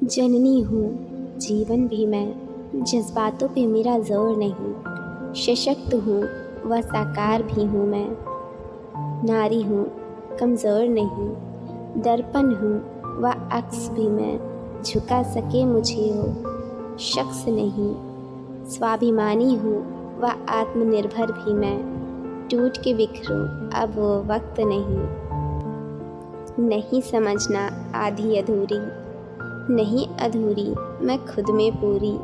जननी हूँ जीवन भी मैं, जज्बातों पे मेरा जोर नहीं। सशक्त हूँ व साकार भी हूँ मैं। नारी हूँ कमज़ोर नहीं, दर्पण हूँ व अक्स भी मैं। झुका सके मुझे वो शख्स नहीं। स्वाभिमानी हूँ व आत्मनिर्भर भी मैं। टूट के बिखरूं अब वो वक्त नहीं समझना आधी अधूरी, नहीं अधूरी मैं खुद में पूरी।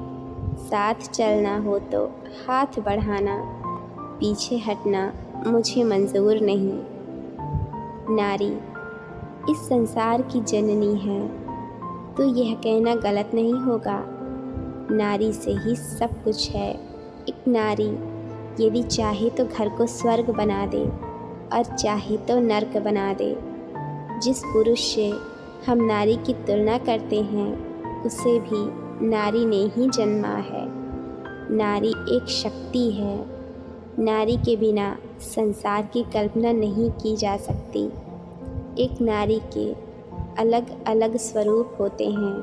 साथ चलना हो तो हाथ बढ़ाना, पीछे हटना मुझे मंजूर नहीं। नारी इस संसार की जननी है तो यह कहना गलत नहीं होगा। नारी से ही सब कुछ है। एक नारी यदि चाहे तो घर को स्वर्ग बना दे और चाहे तो नर्क बना दे। जिस पुरुष से हम नारी की तुलना करते हैं उसे भी नारी ने ही जन्मा है। नारी एक शक्ति है। नारी के बिना संसार की कल्पना नहीं की जा सकती। एक नारी के अलग अलग स्वरूप होते हैं।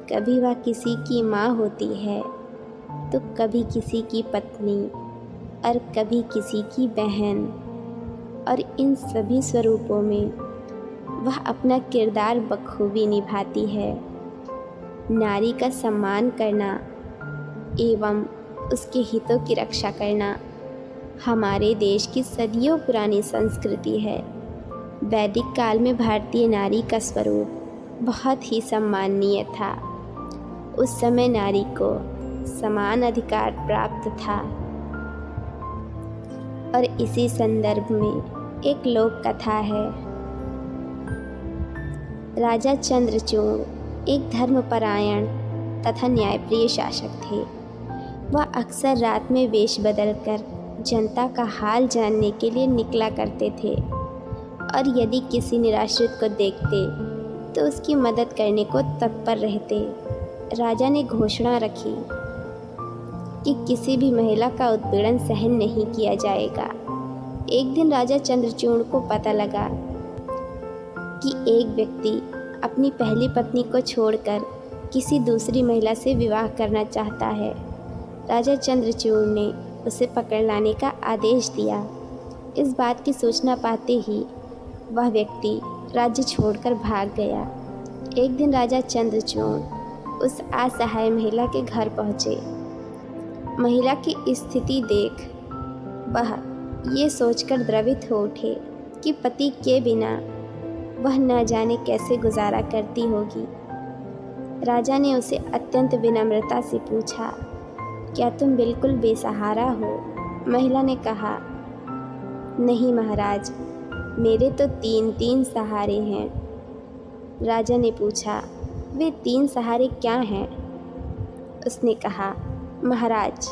कभी वह किसी की माँ होती है तो कभी किसी की पत्नी और कभी किसी की बहन, और इन सभी स्वरूपों में वह अपना किरदार बखूबी निभाती है। नारी का सम्मान करना एवं उसके हितों की रक्षा करना हमारे देश की सदियों पुरानी संस्कृति है। वैदिक काल में भारतीय नारी का स्वरूप बहुत ही सम्माननीय था। उस समय नारी को समान अधिकार प्राप्त था। और इसी संदर्भ में एक लोक कथा है। राजा चंद्रचूड़ एक धर्मपरायण तथा न्यायप्रिय शासक थे। वह अक्सर रात में वेश बदलकर जनता का हाल जानने के लिए निकला करते थे और यदि किसी निराश्रित को देखते तो उसकी मदद करने को तत्पर रहते। राजा ने घोषणा रखी कि किसी भी महिला का उत्पीड़न सहन नहीं किया जाएगा। एक दिन राजा चंद्रचूड़ को पता लगा कि एक व्यक्ति अपनी पहली पत्नी को छोड़कर किसी दूसरी महिला से विवाह करना चाहता है। राजा चंद्रचूड़ ने उसे पकड़ लाने का आदेश दिया। इस बात की सूचना पाते ही वह व्यक्ति राज्य छोड़कर भाग गया। एक दिन राजा चंद्रचूड़ उस असहाय महिला के घर पहुँचे। महिला की स्थिति देख वह ये सोचकर द्रवित हो उठे कि पति के बिना वह न जाने कैसे गुजारा करती होगी। राजा ने उसे अत्यंत विनम्रता से पूछा, क्या तुम बिल्कुल बेसहारा हो? महिला ने कहा, नहीं महाराज, मेरे तो 3 सहारे हैं। राजा ने पूछा, वे 3 सहारे क्या हैं? उसने कहा, महाराज,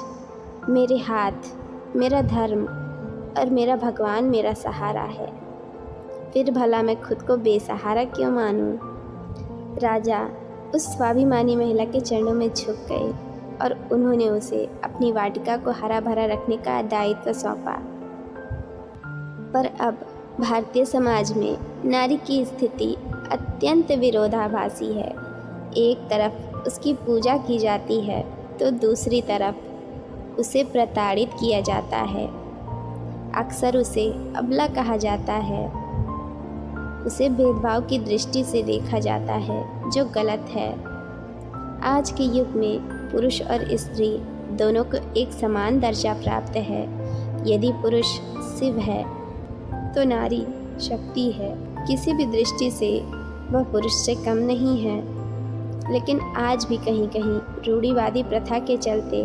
मेरे हाथ, मेरा धर्म और मेरा भगवान मेरा सहारा है। फिर भला मैं खुद को बेसहारा क्यों मानूं? राजा उस स्वाभिमानी महिला के चरणों में झुक गए और उन्होंने उसे अपनी वाटिका को हरा भरा रखने का दायित्व सौंपा। पर अब भारतीय समाज में नारी की स्थिति अत्यंत विरोधाभासी है। एक तरफ उसकी पूजा की जाती है तो दूसरी तरफ उसे प्रताड़ित किया जाता है। अक्सर उसे अबला कहा जाता है। उसे भेदभाव की दृष्टि से देखा जाता है, जो गलत है। आज के युग में पुरुष और स्त्री दोनों को एक समान दर्जा प्राप्त है। यदि पुरुष शिव है तो नारी शक्ति है। किसी भी दृष्टि से वह पुरुष से कम नहीं है। लेकिन आज भी कहीं कहीं रूढ़िवादी प्रथा के चलते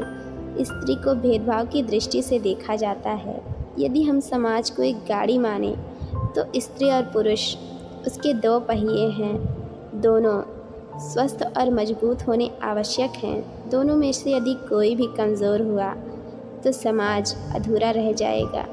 स्त्री को भेदभाव की दृष्टि से देखा जाता है। यदि हम समाज को एक गाड़ी माने तो स्त्री और पुरुष उसके 2 पहिए हैं। दोनों स्वस्थ और मजबूत होने आवश्यक हैं। दोनों में से यदि कोई भी कमज़ोर हुआ तो समाज अधूरा रह जाएगा।